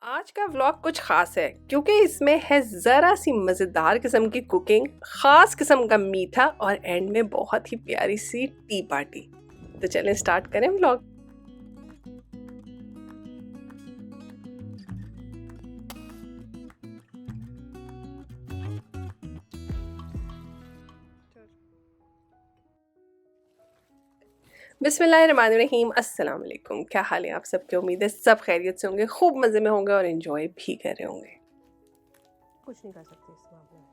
आज का व्लॉग कुछ खास है क्योंकि इसमें है ज़रा सी मज़ेदार किस्म की कुकिंग, ख़ास किस्म का मीठा और एंड में बहुत ही प्यारी सी टी पार्टी। तो चलें स्टार्ट करें व्लॉग। बिस्मिल्लाहिर्रहमानिर्रहीम, अस्सलाम वालेकुम। क्या हाल है आप सबके? उम्मीद है सब खैरियत से होंगे, खूब मज़े में होंगे और एंजॉय भी कर रहे होंगे। कुछ नहीं कर सकते इस मामले में।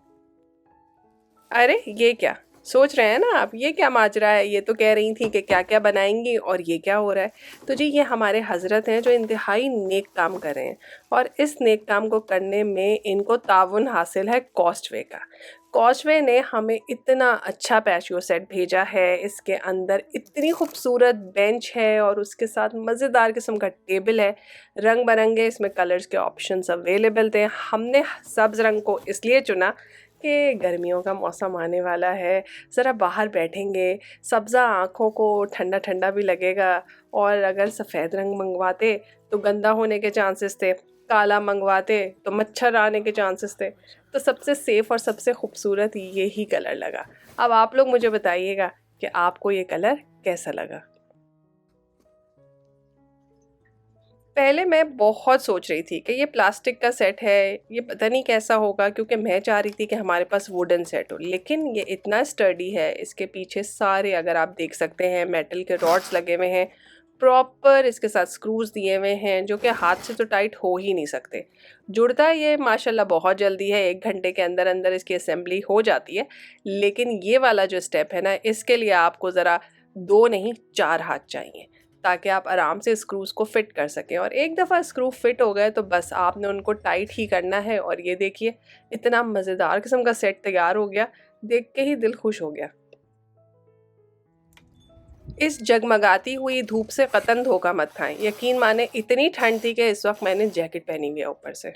अरे ये क्या सोच रहे हैं ना आप, ये क्या माजरा है? ये तो कह रही थी कि क्या क्या बनाएंगी और ये क्या हो रहा है। तो जी ये हमारे हजरत हैं जो इंतहाई नेक काम कर रहे हैं और इस नेक काम को करने में इनको ताउन हासिल है कॉस्टवे का। कॉस्टवे ने हमें इतना अच्छा पैशियो सेट भेजा है, इसके अंदर इतनी खूबसूरत बेंच है और उसके साथ मज़ेदार किस्म का टेबल है। रंग बिरंगे इसमें कलर्स के ऑप्शंस अवेलेबल थे। हमने सब्ज़ रंग को इसलिए चुना कि गर्मियों का मौसम आने वाला है, ज़रा बाहर बैठेंगे, सब्ज़ा आँखों को ठंडा ठंडा भी लगेगा। और अगर सफ़ेद रंग मंगवाते तो गंदा होने के चांसेस थे, काला मंगवाते तो मच्छर आने के चांसेस थे। तो सबसे सेफ़ और सबसे खूबसूरत यही कलर लगा। अब आप लोग मुझे बताइएगा कि आपको ये कलर कैसा लगा। पहले मैं बहुत सोच रही थी कि ये प्लास्टिक का सेट है, ये पता नहीं कैसा होगा, क्योंकि मैं चाह रही थी कि हमारे पास वुडन सेट हो। लेकिन ये इतना स्टर्डी है, इसके पीछे सारे अगर आप देख सकते हैं मेटल के रॉड्स लगे हुए हैं, प्रॉपर इसके साथ स्क्रूज दिए हुए हैं जो कि हाथ से तो टाइट हो ही नहीं सकते। जुड़ता है ये माशाल्लाह बहुत जल्दी है, 1 घंटे के अंदर अंदर इसकी असेंबली हो जाती है। लेकिन ये वाला जो स्टेप है ना, इसके लिए आपको ज़रा 2 नहीं 4 हाथ चाहिए ताकि आप आराम से स्क्रूज़ को फिट कर सकें। और एक दफ़ा स्क्रू फिट हो गए तो बस आपने उनको टाइट ही करना है। और ये देखिए इतना मज़ेदार किस्म का सेट तैयार हो गया, देख के ही दिल खुश हो गया। इस जगमगाती हुई धूप से कतन धोखा मत खाएं। यकीन माने इतनी ठंड थी कि इस वक्त मैंने जैकेट पहनी हुई है ऊपर से।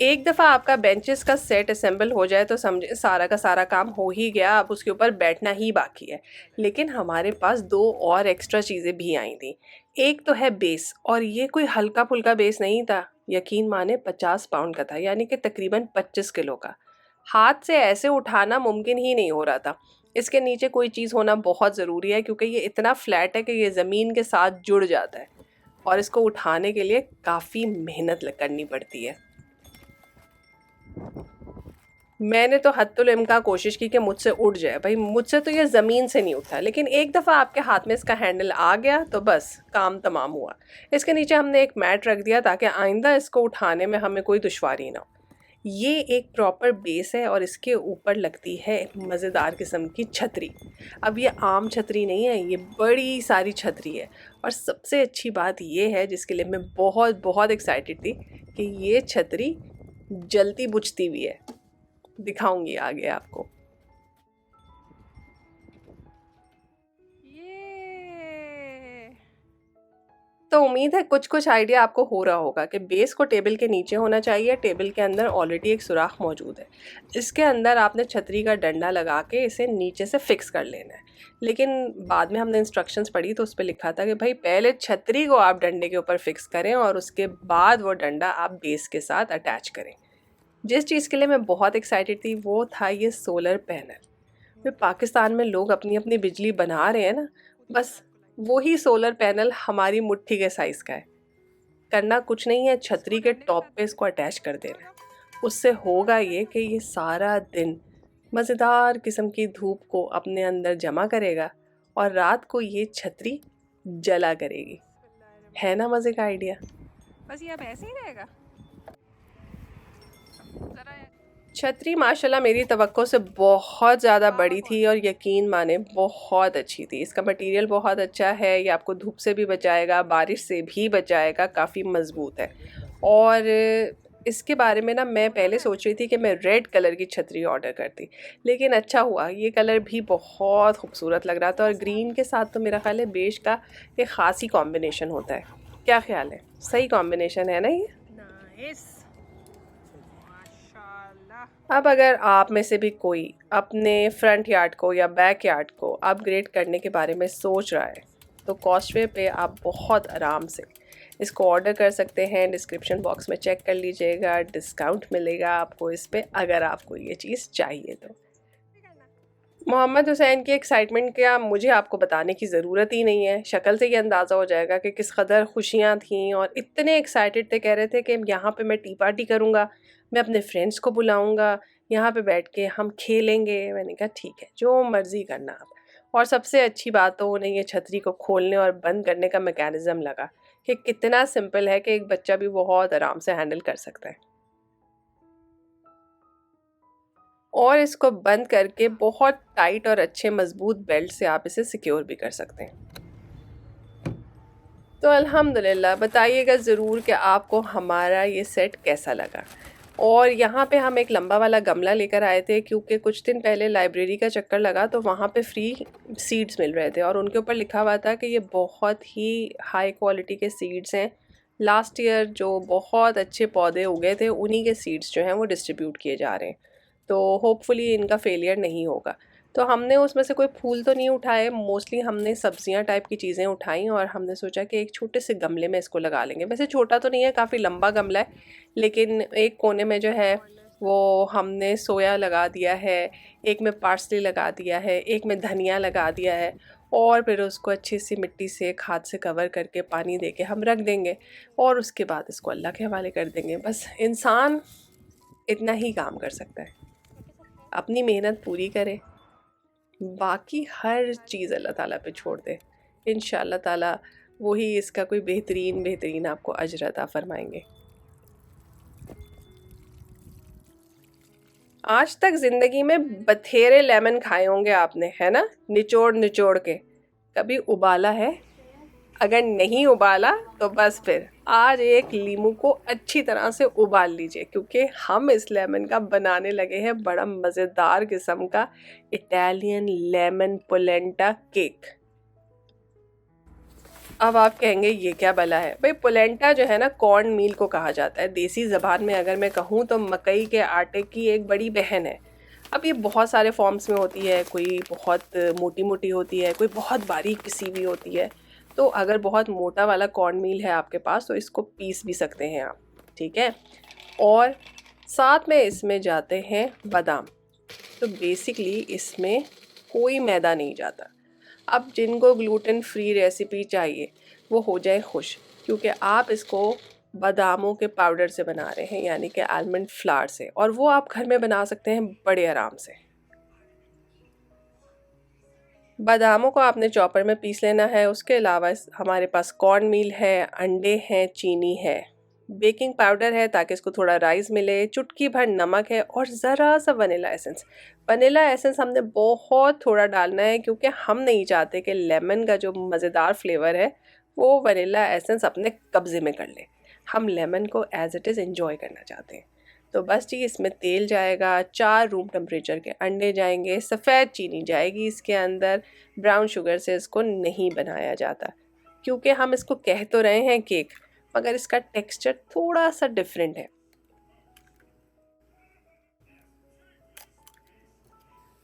एक दफ़ा आपका बेंचेस का सेट असेंबल हो जाए तो समझे सारा का सारा काम हो ही गया, अब उसके ऊपर बैठना ही बाकी है। लेकिन हमारे पास 2 और एक्स्ट्रा चीज़ें भी आई थी। एक तो है बेस, और ये कोई हल्का फुल्का बेस नहीं था। यकीन माने 50 पाउंड का था, यानी कि तकरीबन 25 किलो का। हाथ से ऐसे उठाना मुमकिन ही नहीं हो रहा था। इसके नीचे कोई चीज़ होना बहुत ज़रूरी है क्योंकि ये इतना फ्लैट है कि ये ज़मीन के साथ जुड़ जाता है और इसको उठाने के लिए काफ़ी मेहनत करनी पड़ती है। मैंने तो हत्तुल इम्का कोशिश की कि मुझसे उठ जाए, भाई मुझसे तो ये ज़मीन से नहीं उठा। लेकिन एक दफ़ा आपके हाथ में इसका हैंडल आ गया तो बस काम तमाम हुआ। इसके नीचे हमने एक मैट रख दिया ताकि आइंदा इसको उठाने में हमें कोई दुश्वारी ना हो। ये एक प्रॉपर बेस है और इसके ऊपर लगती है एक मज़ेदार किस्म की छतरी। अब ये आम छतरी नहीं है, ये बड़ी सारी छतरी है। और सबसे अच्छी बात ये है जिसके लिए मैं बहुत बहुत एक्साइटेड थी कि ये छतरी जलती बुझती भी है। दिखाऊंगी आगे आपको। ये तो उम्मीद है कुछ कुछ आइडिया आपको हो रहा होगा कि बेस को टेबल के नीचे होना चाहिए। टेबल के अंदर ऑलरेडी एक सुराख मौजूद है, इसके अंदर आपने छतरी का डंडा लगा के इसे नीचे से फिक्स कर लेना है। लेकिन बाद में हमने इंस्ट्रक्शंस पढ़ी तो उस पर लिखा था कि भाई पहले छतरी को आप डंडे के ऊपर फिक्स करें और उसके बाद वो डंडा आप बेस के साथ अटैच करें। जिस चीज़ के लिए मैं बहुत एक्साइटेड थी वो था ये सोलर पैनल। फिर पाकिस्तान में लोग अपनी अपनी बिजली बना रहे हैं ना, बस वही सोलर पैनल हमारी मुट्ठी के साइज़ का है। करना कुछ नहीं है, छतरी के टॉप पे इसको अटैच कर देना है। उससे होगा ये कि ये सारा दिन मज़ेदार किस्म की धूप को अपने अंदर जमा करेगा और रात को ये छतरी जला करेगी। है ना मज़े का आइडिया? बस ये अब ऐसे ही रहेगा। छतरी माशाल्लाह मेरी तवक्को से बहुत ज़्यादा बड़ी थी और यकीन माने बहुत अच्छी थी। इसका मटेरियल बहुत अच्छा है, ये आपको धूप से भी बचाएगा, बारिश से भी बचाएगा, काफ़ी मज़बूत है। और इसके बारे में ना मैं पहले सोच रही थी कि मैं रेड कलर की छतरी ऑर्डर करती, लेकिन अच्छा हुआ, ये कलर भी बहुत खूबसूरत लग रहा था और ग्रीन के साथ तो मेरा ख्याल है बेज का एक ख़ास ही कॉम्बिनेशन होता है। क्या ख्याल है? सही कॉम्बिनेशन है ना ये? नाइस, माशाल्लाह। अब अगर आप में से भी कोई अपने फ्रंट यार्ड को या बैक यार्ड को अपग्रेड करने के बारे में सोच रहा है तो कॉस्टवे पे आप बहुत आराम से इसको ऑर्डर कर सकते हैं। डिस्क्रिप्शन बॉक्स में चेक कर लीजिएगा, डिस्काउंट मिलेगा आपको इस पे अगर आपको ये चीज़ चाहिए तो। मोहम्मद हुसैन की एक्साइटमेंट क्या मुझे आपको बताने की ज़रूरत ही नहीं है, शक्ल से ही अंदाज़ा हो जाएगा कि किस कदर खुशियाँ थीं और इतने एक्साइटेड थे। कह रहे थे कि यहाँ पे मैं टी पार्टी करूँगा, मैं अपने फ्रेंड्स को बुलाऊँगा, यहाँ पे बैठ के हम खेलेंगे। मैंने कहा ठीक है, जो मर्ज़ी करना आप। और सबसे अच्छी बात तो उन्हें ये छतरी को खोलने और बंद करने का मैकेनिज़्म लगा कि कितना सिंपल है कि एक बच्चा भी बहुत आराम से हैंडल कर सकता है। और इसको बंद करके बहुत टाइट और अच्छे मज़बूत बेल्ट से आप इसे सिक्योर भी कर सकते हैं। तो अल्हम्दुलिल्लाह बताइएगा ज़रूर कि आपको हमारा ये सेट कैसा लगा। और यहाँ पे हम एक लंबा वाला गमला लेकर आए थे क्योंकि कुछ दिन पहले लाइब्रेरी का चक्कर लगा तो वहाँ पे फ्री सीड्स मिल रहे थे और उनके ऊपर लिखा हुआ था कि ये बहुत ही हाई क्वालिटी के सीड्स हैं। लास्ट ईयर जो बहुत अच्छे पौधे उगे थे उन्हीं के सीड्स जो हैं वो डिस्ट्रीब्यूट किए जा रहे हैं, तो होपफुली इनका फेलियर नहीं होगा। तो हमने उसमें से कोई फूल तो नहीं उठाए, मोस्टली हमने सब्जियां टाइप की चीज़ें उठाई और हमने सोचा कि एक छोटे से गमले में इसको लगा लेंगे। वैसे छोटा तो नहीं है, काफ़ी लंबा गमला है, लेकिन एक कोने में जो है वो हमने सोया लगा दिया है, एक में पार्सली लगा दिया है, एक में धनिया लगा दिया है और फिर उसको अच्छी सी मिट्टी से खाद से कवर करके पानी दे के हम रख देंगे और उसके बाद इसको अल्लाह के हवाले कर देंगे। बस इंसान इतना ही काम कर सकता है, अपनी मेहनत पूरी करे, बाकी हर चीज़ अल्लाह ताला पे छोड़ दे। इंशाअल्लाह ताला वही इसका कोई बेहतरीन आपको अजर अता फरमाएंगे। आज तक ज़िंदगी में बथेरे लेमन खाए होंगे आपने, है ना, निचोड़ निचोड़ के। कभी उबाला है? अगर नहीं उबाला तो बस फिर आज एक लीमू को अच्छी तरह से उबाल लीजिए क्योंकि हम इस लेमन का बनाने लगे हैं बड़ा मज़ेदार किस्म का इटालियन लेमन पोलेंटा केक। अब आप कहेंगे ये क्या भला है भाई? पोलेंटा जो है ना कॉर्न मील को कहा जाता है, देसी ज़बान में अगर मैं कहूँ तो मकई के आटे की एक बड़ी बहन है। अब ये बहुत सारे फॉर्म्स में होती है, कोई बहुत मोटी मोटी होती है, कोई बहुत बारीक पिसी हुई होती है। तो अगर बहुत मोटा वाला कॉर्न मील है आपके पास तो इसको पीस भी सकते हैं आप, ठीक है। और साथ में इसमें जाते हैं बादाम। तो बेसिकली इसमें कोई मैदा नहीं जाता। अब जिनको ग्लूटेन फ्री रेसिपी चाहिए वो हो जाए खुश क्योंकि आप इसको बादामों के पाउडर से बना रहे हैं, यानी कि आलमंड फ्लावर से, और वो आप घर में बना सकते हैं बड़े आराम से। बादामों को आपने चॉपर में पीस लेना है। उसके अलावा हमारे पास कॉर्न मील है, अंडे हैं, चीनी है, बेकिंग पाउडर है ताकि इसको थोड़ा राइस मिले, चुटकी भर नमक है और ज़रा सा वनीला एसेंस। वनीला एसेंस हमने बहुत थोड़ा डालना है क्योंकि हम नहीं चाहते कि लेमन का जो मज़ेदार फ्लेवर है वो वनीला एसेंस अपने कब्ज़े में कर ले। हम लेमन को एज़ इट इज़ एंजॉय करना चाहते हैं। तो बस जी इसमें तेल जाएगा, 4 रूम टेम्परेचर के अंडे जाएंगे, सफ़ेद चीनी जाएगी इसके अंदर। ब्राउन शुगर से इसको नहीं बनाया जाता क्योंकि हम इसको कह तो रहे हैं केक, मगर इसका टेक्सचर थोड़ा सा डिफरेंट है।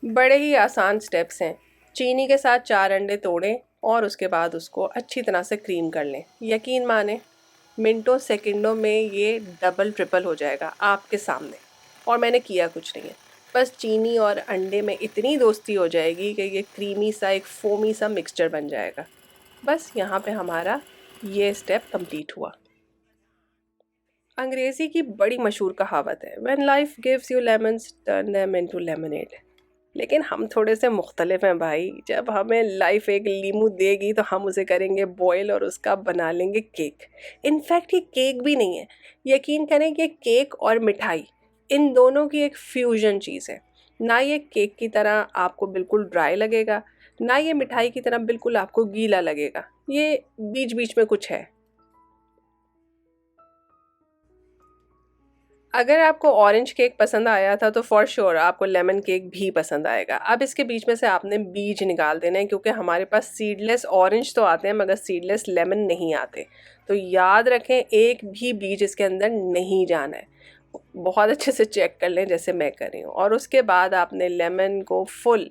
बड़े ही आसान स्टेप्स हैं। चीनी के साथ 4 अंडे तोड़ें और उसके बाद उसको अच्छी तरह से क्रीम कर लें। यकीन माने मिनटों सेकंडों में ये डबल ट्रिपल हो जाएगा आपके सामने, और मैंने किया कुछ नहीं है। बस चीनी और अंडे में इतनी दोस्ती हो जाएगी कि ये क्रीमी सा एक फोमी सा मिक्सचर बन जाएगा। बस यहाँ पे हमारा ये स्टेप कंप्लीट हुआ। अंग्रेज़ी की बड़ी मशहूर कहावत है, when life gives you lemons turn them into lemonade. लेकिन हम थोड़े से मुख्तलिफ हैं भाई। जब हमें लाइफ एक लीमू देगी तो हम उसे करेंगे बॉयल और उसका बना लेंगे केक। इनफैक्ट ये केक भी नहीं है, यकीन करें कि केक और मिठाई इन दोनों की एक फ्यूजन चीज़ है। ना ये केक की तरह आपको बिल्कुल ड्राई लगेगा, ना ये मिठाई की तरह बिल्कुल आपको गीला लगेगा, ये बीच बीच में कुछ है। अगर आपको ऑरेंज केक पसंद आया था तो फॉर श्योर आपको लेमन केक भी पसंद आएगा। अब इसके बीच में से आपने बीज निकाल देने हैं क्योंकि हमारे पास सीडलेस ऑरेंज तो आते हैं मगर सीडलेस लेमन नहीं आते। तो याद रखें एक भी बीज इसके अंदर नहीं जाना है। बहुत अच्छे से चेक कर लें जैसे मैं कर रही हूँ। और उसके बाद आपने लेमन को फुल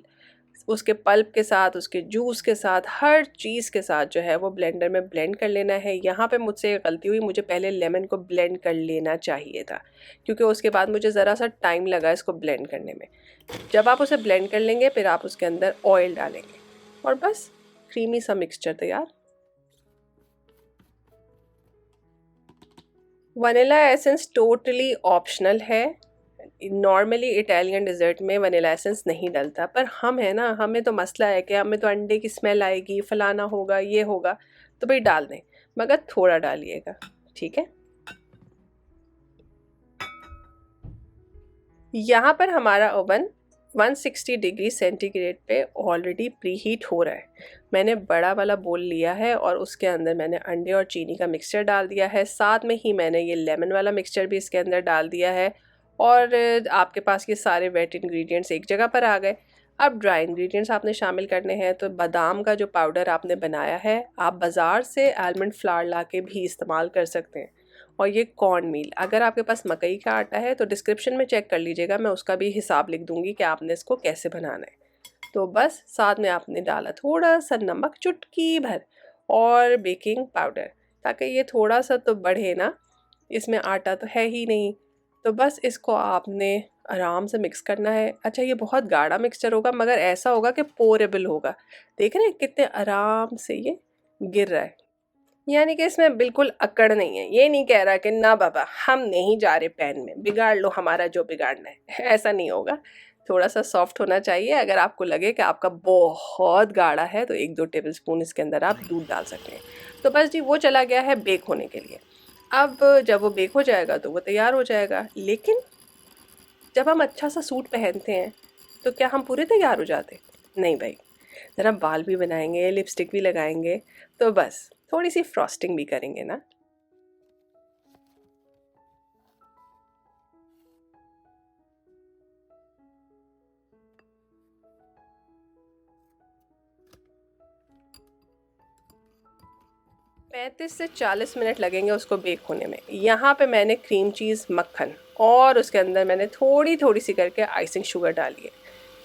उसके पल्प के साथ, उसके जूस के साथ, हर चीज़ के साथ जो है वो ब्लेंडर में ब्लेंड कर लेना है। यहाँ पे मुझसे गलती हुई, मुझे पहले लेमन को ब्लेंड कर लेना चाहिए था, क्योंकि उसके बाद मुझे ज़रा सा टाइम लगा इसको ब्लेंड करने में। जब आप उसे ब्लेंड कर लेंगे फिर आप उसके अंदर ऑयल डालेंगे और बस क्रीमी सा मिक्सचर तैयार। वनीला एसेंस टोटली ऑप्शनल है। नॉर्मली इटालियन डिज़र्ट में वनीला एसेंस नहीं डलता, पर हम है ना, हमें तो मसला है कि हमें तो अंडे की स्मेल आएगी, फलाना होगा, ये होगा, तो भाई डाल दें, मगर थोड़ा डालिएगा, ठीक है। यहाँ पर हमारा ओवन 160 डिग्री सेंटीग्रेड पे ऑलरेडी प्री हीट हो रहा है। मैंने बड़ा वाला बोल लिया है और उसके अंदर मैंने अंडे और चीनी का मिक्सचर डाल दिया है, साथ में ही मैंने ये लेमन वाला मिक्सचर भी इसके अंदर डाल दिया है। और आपके पास ये सारे वेट इंग्रेडिएंट्स एक जगह पर आ गए। अब ड्राई इंग्रेडिएंट्स आपने शामिल करने हैं, तो बादाम का जो पाउडर आपने बनाया है, आप बाज़ार से आलमंड फ्लावर ला के भी इस्तेमाल कर सकते हैं। और ये कॉर्न मील, अगर आपके पास मकई का आटा है तो डिस्क्रिप्शन में चेक कर लीजिएगा, मैं उसका भी हिसाब लिख दूंगी कि आपने इसको कैसे बनाना है। तो बस साथ में आपने डाला थोड़ा सा नमक, चुटकी भर, और बेकिंग पाउडर, ताकि ये थोड़ा सा तो बढ़े ना, इसमें आटा तो है ही नहीं। तो बस इसको आपने आराम से मिक्स करना है। अच्छा, ये बहुत गाढ़ा मिक्सचर होगा, मगर ऐसा होगा कि पोरेबल होगा। देख रहे हैं कितने आराम से ये गिर रहा है, यानी कि इसमें बिल्कुल अकड़ नहीं है। ये नहीं कह रहा कि ना बाबा हम नहीं जा रहे पैन में, बिगाड़ लो हमारा जो बिगाड़ना है, ऐसा नहीं होगा। थोड़ा सा सॉफ्ट होना चाहिए। अगर आपको लगे कि आपका बहुत गाढ़ा है तो 1-2 टेबलस्पून इसके अंदर आप दूध डाल सकते हैं। तो बस जी, वो चला गया है बेक होने के लिए। अब जब वो बेक हो जाएगा तो वो तैयार हो जाएगा। लेकिन जब हम अच्छा सा सूट पहनते हैं तो क्या हम पूरे तैयार हो जाते? नहीं भाई, ज़रा बाल भी बनाएंगे, लिपस्टिक भी लगाएंगे, तो बस थोड़ी सी फ्रॉस्टिंग भी करेंगे ना। 35 से 40 मिनट लगेंगे उसको बेक होने में। यहाँ पे मैंने क्रीम चीज़, मक्खन और उसके अंदर मैंने थोड़ी थोड़ी सी करके आइसिंग शुगर डाली है।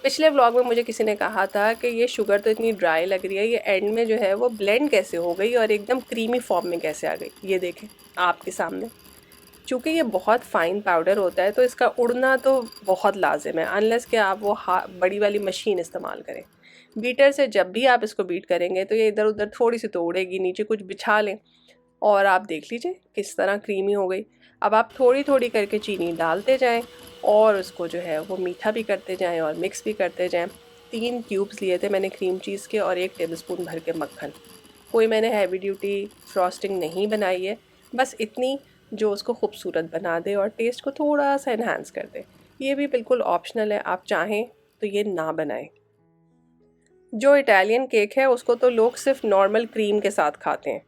पिछले व्लॉग में मुझे किसी ने कहा था कि ये शुगर तो इतनी ड्राई लग रही है, ये एंड में जो है वो ब्लेंड कैसे हो गई और एकदम क्रीमी फॉर्म में कैसे आ गई। ये देखें आपके सामने। चूँकि ये बहुत फ़ाइन पाउडर होता है तो इसका उड़ना तो बहुत लाजिम है, अनलेस कि आप वो बड़ी वाली मशीन इस्तेमाल करें। बीटर से जब भी आप इसको बीट करेंगे तो ये इधर उधर थोड़ी सी तो उड़ेगी, नीचे कुछ बिछा लें और आप देख लीजिए किस तरह क्रीमी हो गई। अब आप थोड़ी थोड़ी करके चीनी डालते जाएं और उसको जो है वो मीठा भी करते जाएं और मिक्स भी करते जाएं। 3 क्यूब्स लिए थे मैंने क्रीम चीज़ के और 1 टेबलस्पून भर के मक्खन। कोई मैंने हैवी ड्यूटी फ्रॉस्टिंग नहीं बनाई है, बस इतनी जो उसको खूबसूरत बना दे और टेस्ट को थोड़ा सा इन्हांस कर दे। ये भी बिल्कुल ऑप्शनल है, आप चाहें तो ये ना बनाएं। जो इटालियन केक है उसको तो लोग सिर्फ नॉर्मल क्रीम के साथ खाते हैं,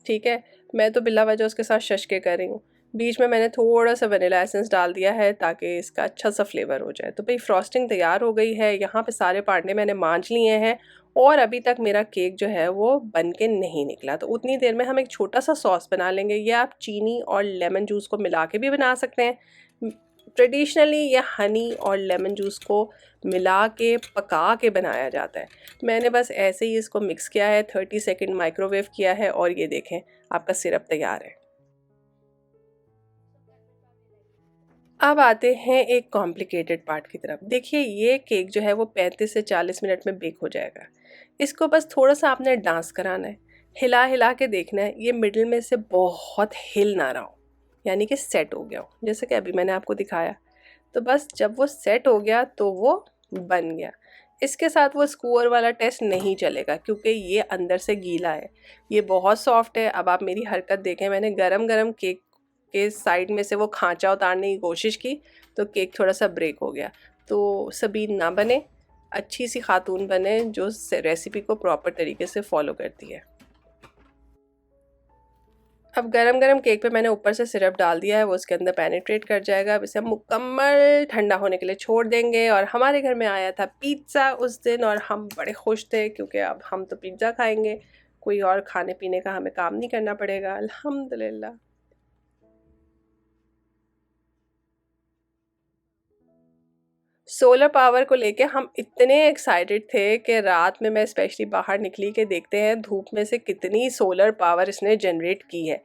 ठीक है। मैं तो बिला वजह उसके साथ शशके कर रही हूँ। बीच में मैंने थोड़ा सा वनीला एसेंस डाल दिया है ताकि इसका अच्छा सा फ्लेवर हो जाए। तो भाई फ्रॉस्टिंग तैयार हो गई है। यहाँ पे सारे पार्टे मैंने मांज लिए हैं और अभी तक मेरा केक जो है वो बन के नहीं निकला। तो उतनी देर में हम एक छोटा सा सॉस बना लेंगे। ये आप चीनी और लेमन जूस को मिला के भी बना सकते हैं। ट्रेडिशनली ये हनी और लेमन जूस को मिला के पका के बनाया जाता है। मैंने बस ऐसे ही इसको मिक्स किया है, 30 सेकंड माइक्रोवेव किया है और ये देखें आपका सिरप तैयार है। अब आते हैं एक कॉम्प्लिकेटेड पार्ट की तरफ। देखिए ये केक जो है वो 35 से 40 मिनट में बेक हो जाएगा। इसको बस थोड़ा सा आपने डांस कराना है, हिला हिला के देखना है ये मिडिल में से बहुत हिल ना रहा हो, यानी कि सेट हो गया हो, जैसे कि अभी मैंने आपको दिखाया। तो बस जब वो सेट हो गया तो वो बन गया। इसके साथ वो स्कोर वाला टेस्ट नहीं चलेगा क्योंकि ये अंदर से गीला है। ये बहुत सॉफ्ट है। अब आप मेरी हरकत देखें, मैंने गरम गरम केक के साइड में से वो खांचा उतारने की कोशिश की तो केक थोड़ा सा ब्रेक हो गया। तो सबीन ना बने, अच्छी सी खातून बने जो रेसिपी को प्रॉपर तरीके से फॉलो करती है। अब गरम गरम केक पे मैंने ऊपर से सिरप डाल दिया है, वो उसके अंदर पेनिट्रेट कर जाएगा। अब इसे हम मुकम्मल ठंडा होने के लिए छोड़ देंगे। और हमारे घर में आया था पिज़्ज़ा उस दिन और हम बड़े खुश थे क्योंकि अब हम तो पिज़्ज़ा खाएंगे, कोई और खाने पीने का हमें काम नहीं करना पड़ेगा, अल्हम्दुलिल्लाह। सोलर पावर को लेके हम इतने एक्साइटेड थे कि रात में मैं स्पेशली बाहर निकली कि देखते हैं धूप में से कितनी सोलर पावर इसने जनरेट की है।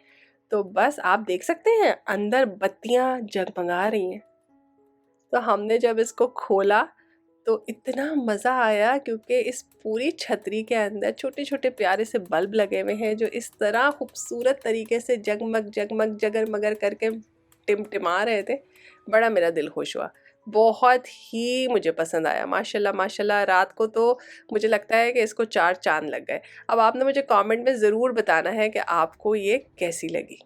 तो बस आप देख सकते हैं अंदर बत्तियां जगमगा रही हैं। तो हमने जब इसको खोला तो इतना मज़ा आया, क्योंकि इस पूरी छतरी के अंदर छोटे छोटे प्यारे से बल्ब लगे हुए हैं जो इस तरह खूबसूरत तरीके से जगमग जगमग जगर मगर करके टिमटिमा रहे थे। बड़ा मेरा दिल खुश हुआ, बहुत ही मुझे पसंद आया। माशाल्लाह माशाल्लाह, रात को तो मुझे लगता है कि इसको 4 चांद लग गए। अब आपने मुझे कमेंट में ज़रूर बताना है कि आपको ये कैसी लगी।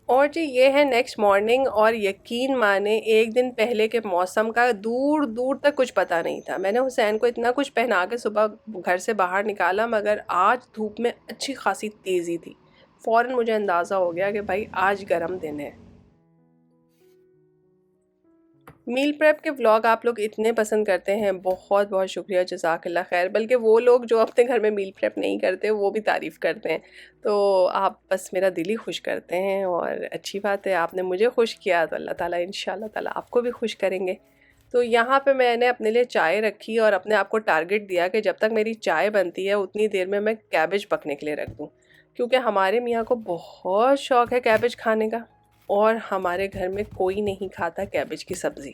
और जी ये है नेक्स्ट मॉर्निंग, और यकीन माने एक दिन पहले के मौसम का दूर दूर तक कुछ पता नहीं था। मैंने हुसैन को इतना कुछ पहना के सुबह घर से बाहर निकाला, मगर आज धूप में अच्छी खासी तेज़ी थी। फ़ौरन मुझे अंदाज़ा हो गया कि भाई आज गर्म दिन है। मील प्रेप के व्लॉग आप लोग इतने पसंद करते हैं, बहुत बहुत शुक्रिया, जज़ाकल्लाह खैर। बल्कि वो लोग जो अपने घर में मील प्रेप नहीं करते वो भी तारीफ़ करते हैं। तो आप बस मेरा दिल ही खुश करते हैं, और अच्छी बात है, आपने मुझे खुश किया तो अल्लाह ताला इंशाल्लाह ताला आपको भी खुश करेंगे। तो यहाँ पे मैंने अपने लिए चाय रखी और अपने आप को टारगेट दिया कि जब तक मेरी चाय बनती है उतनी देर में मैं कैबेज पकने के लिए रख दूँ, क्योंकि हमारे मियाँ को बहुत शौक़ है कैबेज खाने का, और हमारे घर में कोई नहीं खाता कैबेज की सब्ज़ी।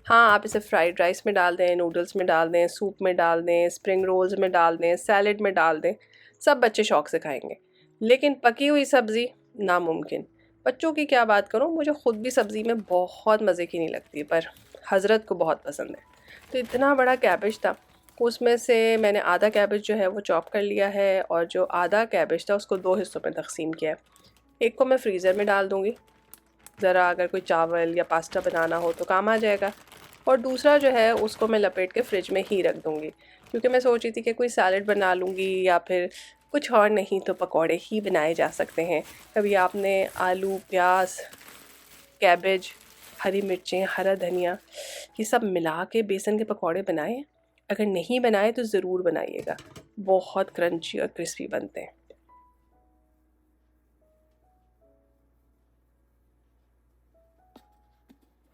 हाँ, आप इसे फ्राइड राइस में डाल दें, नूडल्स में डाल दें, सूप में डाल दें, स्प्रिंग रोल्स में डाल दें, सैलेड में डाल दें, सब बच्चे शौक़ से खाएंगे। लेकिन पकी हुई सब्ज़ी नामुमकिन। बच्चों की क्या बात करूँ, मुझे ख़ुद भी सब्ज़ी में बहुत मज़े की नहीं लगती, पर हज़रत को बहुत पसंद है। तो इतना बड़ा कैबेज था, उसमें से मैंने आधा कैबेज जो है वो चॉप कर लिया है, और जो आधा कैबेज था उसको 2 हिस्सों में तकसीम किया है। एक को मैं फ्रीज़र में डाल दूँगी, ज़रा अगर कोई चावल या पास्ता बनाना हो तो काम आ जाएगा, और दूसरा जो है उसको मैं लपेट के फ्रिज में ही रख दूँगी, क्योंकि मैं सोच रही थी कि कोई सैलेड बना लूँगी या फिर कुछ और नहीं तो पकौड़े ही बनाए जा सकते हैं। कभी आपने आलू, प्याज, कैबेज, हरी मिर्चें, हरा धनिया ये सब मिला के बेसन के पकौड़े बनाए हैं? अगर नहीं बनाए तो ज़रूर बनाइएगा, बहुत क्रंची और क्रिस्पी बनते हैं।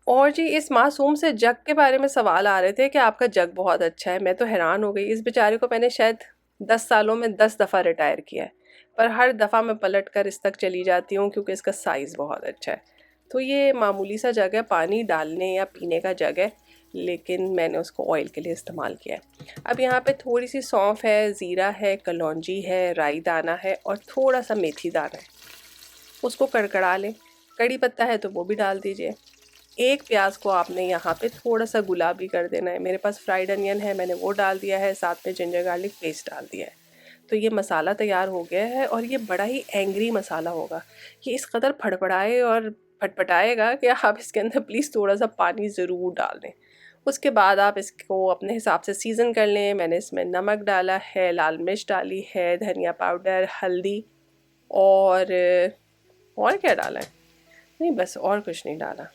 और जी इस मासूम से जग के बारे में सवाल आ रहे थे कि आपका जग बहुत अच्छा है। मैं तो हैरान हो गई, इस बेचारे को मैंने शायद 10 सालों में 10 दफ़ा रिटायर किया है, पर हर दफ़ा मैं पलट कर इस तक चली जाती हूँ क्योंकि इसका साइज़ बहुत अच्छा है। तो ये मामूली सा जग है, पानी डालने या पीने का जग है, लेकिन मैंने उसको ऑयल के लिए इस्तेमाल किया है। अब यहाँ पे थोड़ी सी सौंफ है, ज़ीरा है, कलौंजी है, राई दाना है और थोड़ा सा मेथी दाना है। उसको कड़कड़ा लें, कड़ी पत्ता है तो वो भी डाल दीजिए। एक प्याज को आपने यहाँ पे थोड़ा सा गुलाबी कर देना है। मेरे पास फ्राइड अनियन है, मैंने वो डाल दिया है, साथ में जिंजर गार्लिक पेस्ट डाल दिया है। तो ये मसाला तैयार हो गया है, और ये बड़ा ही एंग्री मसाला होगा। ये इस कदर फड़फड़ाए और फटफटाएगा कि आप इसके अंदर प्लीज़ थोड़ा सा पानी ज़रूर डाल दें। उसके बाद आप इसको अपने हिसाब से सीज़न कर लें। मैंने इसमें नमक डाला है, लाल मिर्च डाली है, धनिया पाउडर, हल्दी, और क्या डाला है? नहीं, बस और कुछ नहीं डाला।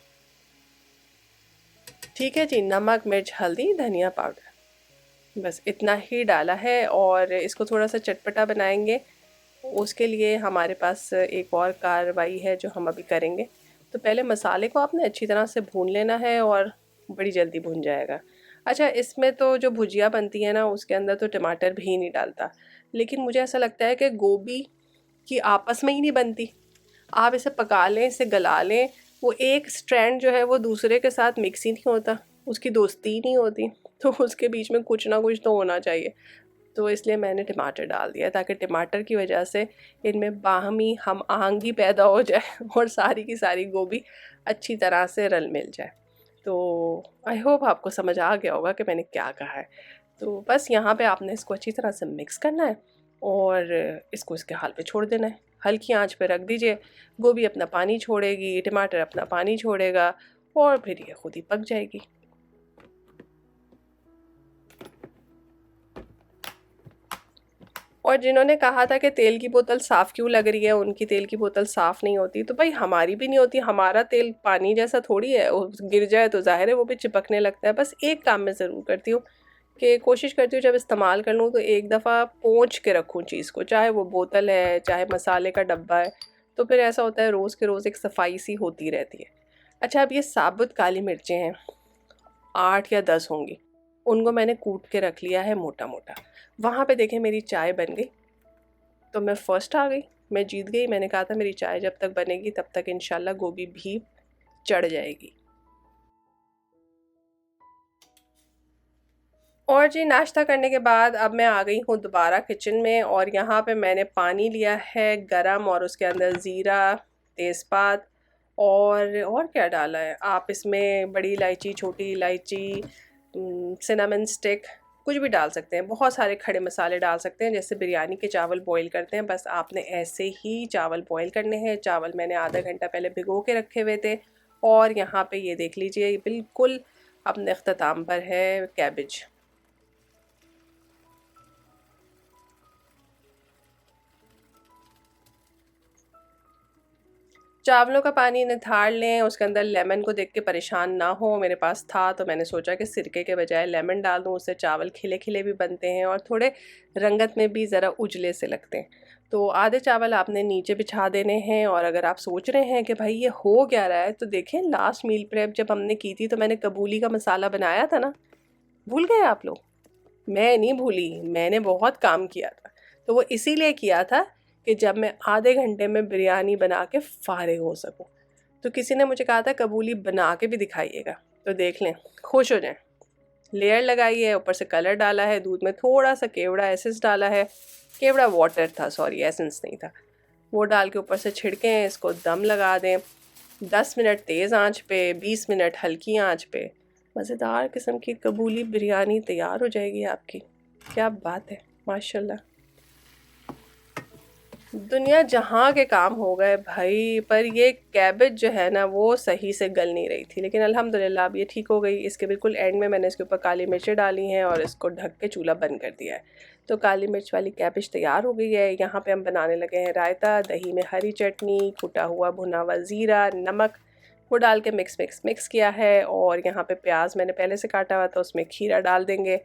ठीक है जी, नमक, मिर्च, हल्दी, धनिया पाउडर, बस इतना ही डाला है। और इसको थोड़ा सा चटपटा बनाएंगे, उसके लिए हमारे पास एक और कार्रवाई है जो हम अभी करेंगे। तो पहले मसाले को आपने अच्छी तरह से भून लेना है, और बड़ी जल्दी भून जाएगा। अच्छा, इसमें तो जो भुजिया बनती है ना उसके अंदर तो टमाटर भी नहीं डालता, लेकिन मुझे ऐसा लगता है कि गोभी की आपस में ही नहीं बनती। आप इसे पका लें, इसे गला लें, वो एक स्ट्रैंड जो है वो दूसरे के साथ मिक्स ही नहीं होता, उसकी दोस्ती ही नहीं होती, तो उसके बीच में कुछ ना कुछ तो होना चाहिए। तो इसलिए मैंने टमाटर डाल दिया, ताकि टमाटर की वजह से इनमें बाहमी हम आहंगी पैदा हो जाए और सारी की सारी गोभी अच्छी तरह से रल मिल जाए। तो आई होप आपको समझ आ गया होगा कि मैंने क्या कहा है। तो बस यहाँ पे आपने इसको अच्छी तरह से मिक्स करना है, और इसको इसके हाल पे छोड़ देना है। हल्की आंच पे रख दीजिए, गोभी अपना पानी छोड़ेगी, टमाटर अपना पानी छोड़ेगा, और फिर ये खुद ही पक जाएगी। और जिन्होंने कहा था कि तेल की बोतल साफ़ क्यों लग रही है, उनकी तेल की बोतल साफ़ नहीं होती, तो भाई हमारी भी नहीं होती। हमारा तेल पानी जैसा थोड़ी है, वो गिर जाए तो ज़ाहिर है वो भी चिपकने लगता है। बस एक काम मैं ज़रूर करती हूँ कि कोशिश करती हूँ जब इस्तेमाल कर लूँ तो एक दफ़ा पोंछ के रखूँ चीज़ को, चाहे वो बोतल है चाहे मसाले का डब्बा है। तो फिर ऐसा होता है रोज़ के रोज़ एक सफाई सी होती रहती है। अच्छा, अब ये साबुत काली मिर्चें हैं, 8 या 10 होंगी। उनको मैंने कूट के रख लिया है मोटा मोटा। वहाँ पे देखें मेरी चाय बन गई, तो मैं फर्स्ट आ गई, मैं जीत गई। मैंने कहा था मेरी चाय जब तक बनेगी तब तक इंशाल्लाह गोभी भी चढ़ जाएगी। और जी नाश्ता करने के बाद अब मैं आ गई हूँ दोबारा किचन में, और यहाँ पे मैंने पानी लिया है गरम, और उसके अंदर ज़ीरा, तेज़पात और क्या डाला है, आप इसमें बड़ी इलायची, छोटी इलायची, सिनेमन स्टिक, कुछ भी डाल सकते हैं। बहुत सारे खड़े मसाले डाल सकते हैं, जैसे बिरयानी के चावल बॉईल करते हैं, बस आपने ऐसे ही चावल बॉईल करने हैं। चावल मैंने आधा घंटा पहले भिगो के रखे हुए थे। और यहाँ पे ये देख लीजिए, ये बिल्कुल अपने अख्ताम पर है कैबेज। चावलों का पानी निथाड़ लें, उसके अंदर लेमन को देख के परेशान ना हो। मेरे पास था तो मैंने सोचा कि सिरके के बजाय लेमन डाल दूँ, उससे चावल खिले खिले भी बनते हैं और थोड़े रंगत में भी ज़रा उजले से लगते हैं। तो आधे चावल आपने नीचे बिछा देने हैं। और अगर आप सोच रहे हैं कि भाई ये हो क्या रहा है, तो देखें लास्ट मील प्रेप जब हमने की थी तो मैंने कबूली का मसाला बनाया था ना, भूल गए आप लोग? मैं नहीं भूली, मैंने बहुत काम किया था। तो वो इसीलिए किया था कि जब मैं आधे घंटे में बिरयानी बना के फ़ारिग हो सकूं। तो किसी ने मुझे कहा था कबूली बना के भी दिखाइएगा, तो देख लें, खुश हो जाएं। लेयर लगाई है, ऊपर से कलर डाला है, दूध में थोड़ा सा केवड़ा एसेंस डाला है, केवड़ा वाटर था, सॉरी एसेंस नहीं था, वो डाल के ऊपर से छिड़कें, इसको दम लगा दें 10 मिनट तेज़ आंच पे, 20 मिनट हल्की आंच पे। मज़ेदार किस्म की कबूली बिरयानी तैयार हो जाएगी आपकी। क्या बात है, माशाल्लाह। दुनिया जहाँ के काम हो गए भाई, पर ये कैबेज जो है ना वो सही से गल नहीं रही थी, लेकिन अल्हम्दुलिल्लाह अब ये ठीक हो गई। इसके बिल्कुल एंड में मैंने इसके ऊपर काली मिर्चें डाली हैं और इसको ढक के चूल्हा बंद कर दिया है। तो काली मिर्च वाली कैबेज तैयार हो गई है। यहाँ पे हम बनाने लगे हैं रायता, दही में हरी चटनी, कुटा हुआ भुना हुआ ज़ीरा, नमक, वो डाल के मिक्स किया है। और यहाँ पे प्याज मैंने पहले से काटा हुआ था, उसमें खीरा डाल देंगे।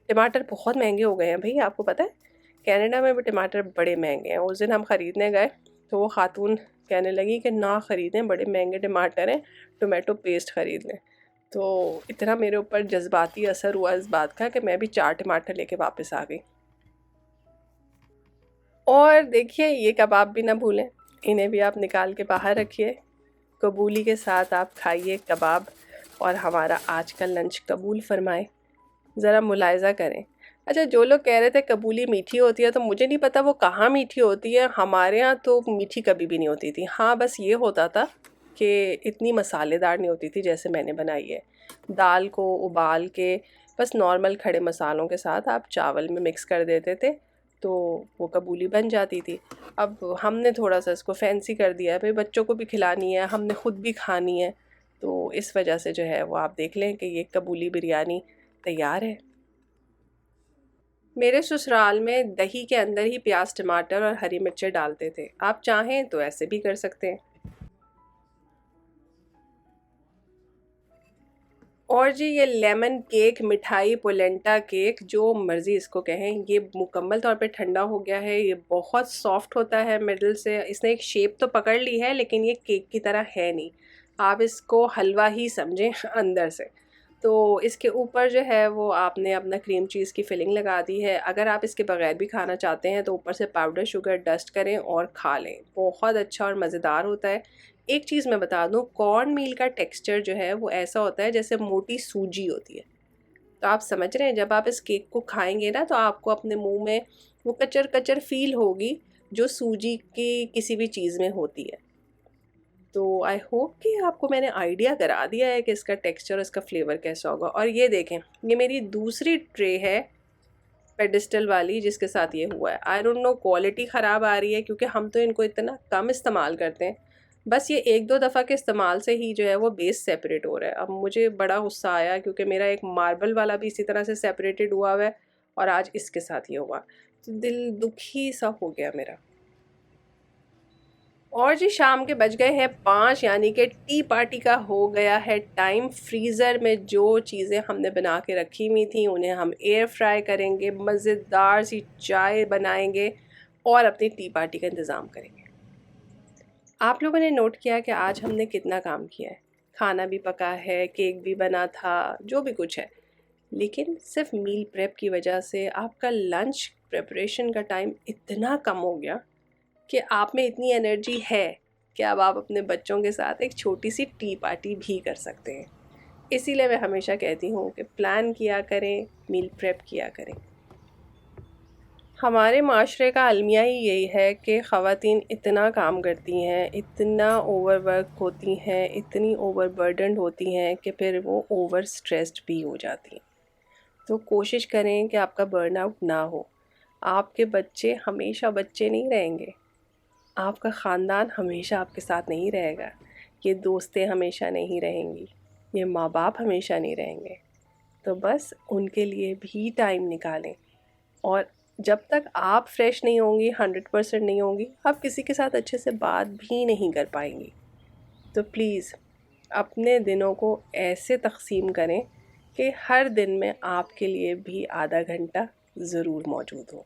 टमाटर बहुत महंगे हो गए हैं भाई, आपको पता है कनाडा में भी टमाटर बड़े महंगे हैं। उस दिन हम ख़रीदने गए तो वो खातून कहने लगी कि ना ख़रीदें, बड़े महंगे टमाटर हैं, टोमेटो पेस्ट ख़रीद लें। तो इतना मेरे ऊपर जज्बाती असर हुआ इस बात का कि मैं भी 4 टमाटर लेके वापस आ गई। और देखिए ये कबाब भी ना भूलें, इन्हें भी आप निकाल के बाहर रखिए। कबूली के साथ आप खाइए कबाब और हमारा आज का लंच कबूल फरमाएं। ज़रा मुलायजा करें। अच्छा, जो लोग कह रहे थे कबूली मीठी होती है, तो मुझे नहीं पता वो कहाँ मीठी होती है। हमारे यहाँ तो मीठी कभी भी नहीं होती थी। हाँ, बस ये होता था कि इतनी मसालेदार नहीं होती थी जैसे मैंने बनाई है। दाल को उबाल के बस नॉर्मल खड़े मसालों के साथ आप चावल में मिक्स कर देते थे, तो वो कबूली बन जाती थी। अब हमने थोड़ा सा इसको फैंसी कर दिया है, भाई बच्चों को भी खिलानी है, हमने ख़ुद भी खानी है, तो इस वजह से जो है वो आप देख लें कि ये कबूली बिरयानी तैयार है। मेरे ससुराल में दही के अंदर ही प्याज, टमाटर और हरी मिर्चें डालते थे। आप चाहें तो ऐसे भी कर सकते हैं। और जी ये लेमन केक, मिठाई, पोलेंटा केक, जो मर्ज़ी इसको कहें, ये मुकम्मल तौर पे ठंडा हो गया है। ये बहुत सॉफ्ट होता है मिडल से। इसने एक शेप तो पकड़ ली है, लेकिन ये केक की तरह है नहीं। आप इसको हलवा ही समझें अंदर से। तो इसके ऊपर जो है वो आपने अपना क्रीम चीज़ की फिलिंग लगा दी है। अगर आप इसके बगैर भी खाना चाहते हैं तो ऊपर से पाउडर शुगर डस्ट करें और खा लें। बहुत अच्छा और मज़ेदार होता है। एक चीज़ मैं बता दूं, कॉर्न मील का टेक्सचर जो है वो ऐसा होता है जैसे मोटी सूजी होती है। तो आप समझ रहे हैं, जब आप इस केक को खाएंगे ना तो आपको अपने मुंह में वो कचर कचर फील होगी जो सूजी की किसी भी चीज़ में होती है। तो आई होप कि आपको मैंने आइडिया करा दिया है कि इसका टेक्सचर, इसका फ्लेवर कैसा होगा। और ये देखें, ये मेरी दूसरी ट्रे है पेडिस्टल वाली जिसके साथ ये हुआ है। आई डोंट नो क्वालिटी ख़राब आ रही है क्योंकि हम तो इनको इतना कम इस्तेमाल करते हैं। बस ये एक दो दफ़ा के इस्तेमाल से ही जो है वो बेस सेपरेट हो रहा है। अब मुझे बड़ा गुस्सा आया क्योंकि मेरा एक मार्बल वाला भी इसी तरह से सेपरेटेड हुआ है और आज इसके साथ ये हुआ। तो दिल दुखी सा हो गया मेरा। और जी शाम के बज गए हैं 5, यानी कि टी पार्टी का हो गया है टाइम। फ्रीज़र में जो चीज़ें हमने बना के रखी हुई थी उन्हें हम एयर फ्राई करेंगे, मज़ेदार सी चाय बनाएंगे और अपनी टी पार्टी का इंतज़ाम करेंगे। आप लोगों ने नोट किया कि आज हमने कितना काम किया है। खाना भी पका है, केक भी बना था, जो भी कुछ है। लेकिन सिर्फ मील प्रेप की वजह से आपका लंच प्रिपरेशन का टाइम इतना कम हो गया कि आप में इतनी एनर्जी है कि अब आप अपने बच्चों के साथ एक छोटी सी टी पार्टी भी कर सकते हैं। इसीलिए मैं हमेशा कहती हूँ कि प्लान किया करें, मील प्रेप किया करें। हमारे माशरे का अलमिया ही यही है कि ख़वातीन इतना काम करती हैं, इतना ओवरवर्क होती हैं, इतनी ओवरबर्डनड होती हैं कि फिर वो ओवर स्ट्रेस्ड भी हो जाती हैं। तो कोशिश करें कि आपका बर्नआउट ना हो। आपके बच्चे हमेशा बच्चे नहीं रहेंगे, आपका ख़ानदान हमेशा आपके साथ नहीं रहेगा, ये दोस्तें हमेशा नहीं रहेंगी, ये माँ बाप हमेशा नहीं रहेंगे। तो बस उनके लिए भी टाइम निकालें। और जब तक आप फ्रेश नहीं होंगी, 100% नहीं होंगी, आप किसी के साथ अच्छे से बात भी नहीं कर पाएंगी। तो प्लीज़ अपने दिनों को ऐसे तक़सीम करें कि हर दिन में आपके लिए भी आधा घंटा ज़रूर मौजूद हो।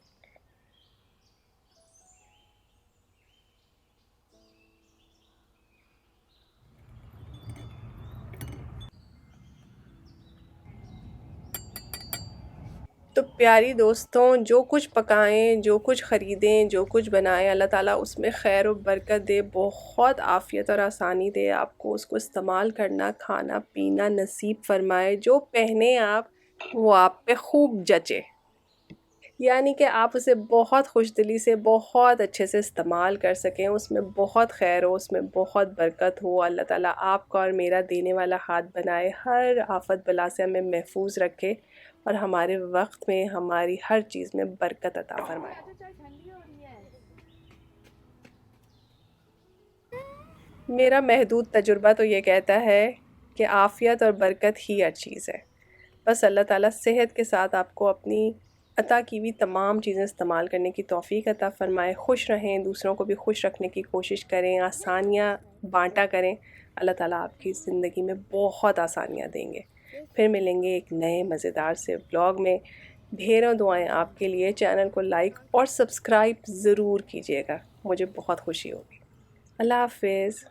तो प्यारी दोस्तों, जो कुछ पकाएं, जो कुछ ख़रीदें, जो कुछ बनाएं, अल्लाह ताला उसमें खैर और बरकत दे, बहुत आफ़ियत और आसानी दे आपको। उसको इस्तेमाल करना, खाना पीना नसीब फरमाए। जो पहने आप वो आप पे खूब जचे, यानी कि आप उसे बहुत खुशदिली से, बहुत अच्छे से इस्तेमाल कर सकें। उसमें बहुत खैर हो, उसमें बहुत बरकत हो। अल्लाह ताला आपका और मेरा देने वाला हाथ बनाए, हर आफत बला से हमें महफूज रखे और हमारे वक्त में हमारी हर चीज़ में बरकत अता फरमाए। मेरा महदूद तजुर्बा तो ये कहता है कि आफ़ियत और बरकत ही हर चीज़ है। बस अल्लाह ताला सेहत के साथ आपको अपनी अता की हुई तमाम चीज़ें इस्तेमाल करने की तौफ़ीक अता फ़रमाए। खुश रहें, दूसरों को भी खुश रखने की कोशिश करें, आसानियाँ बाँटा करें। अल्लाह ताला आपकी ज़िंदगी में बहुत आसानियाँ देंगे। फिर मिलेंगे एक नए मज़ेदार से व्लॉग में। ढेरों दुआएं आपके लिए। चैनल को लाइक और सब्सक्राइब ज़रूर कीजिएगा, मुझे बहुत खुशी होगी। अल्लाह हाफ़िज़।